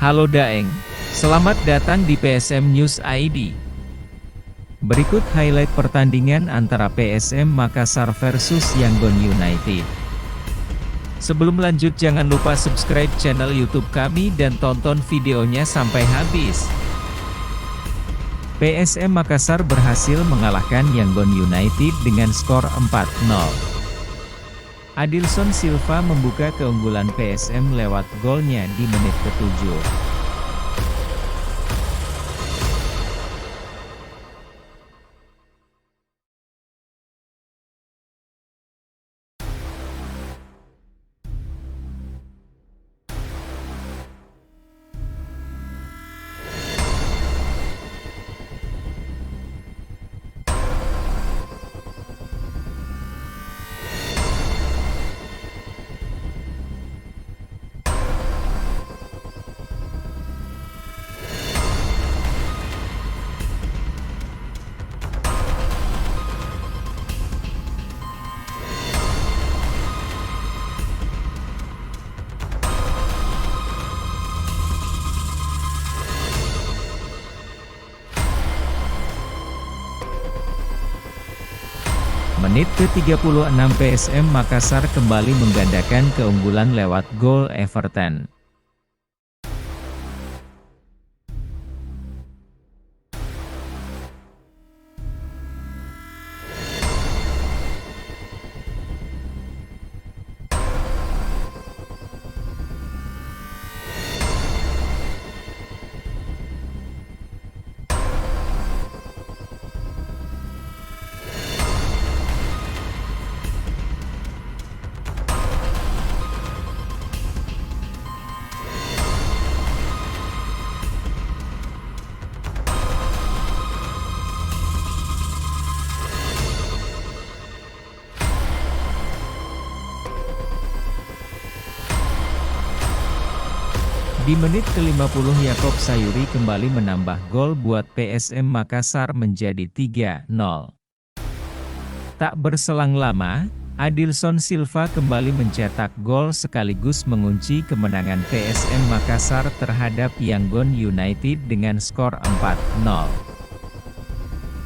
Halo Daeng, selamat datang di PSM News ID. Berikut highlight pertandingan antara PSM Makassar versus Yangon United. Sebelum lanjut jangan lupa subscribe channel YouTube kami dan tonton videonya sampai habis. PSM Makassar berhasil mengalahkan Yangon United dengan skor 4-0. Adilson Silva membuka keunggulan PSM lewat golnya di menit ke-7. Menit ke-36 PSM Makassar kembali menggandakan keunggulan lewat gol Everton. Di menit ke-50 Yakob Sayuri kembali menambah gol buat PSM Makassar menjadi 3-0. Tak berselang lama, Adilson Silva kembali mencetak gol sekaligus mengunci kemenangan PSM Makassar terhadap Yangon United dengan skor 4-0.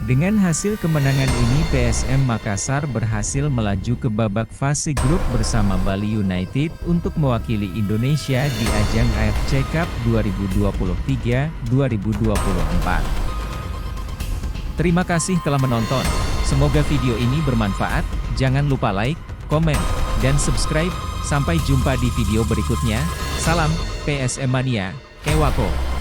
Dengan hasil kemenangan ini PSM Makassar berhasil melaju ke babak fase grup bersama Bali United untuk mewakili Indonesia di ajang AFC Cup 2023-2024. Terima kasih telah menonton, semoga video ini bermanfaat, jangan lupa like, komen, dan subscribe, sampai jumpa di video berikutnya, salam, PSM Mania, Ewako.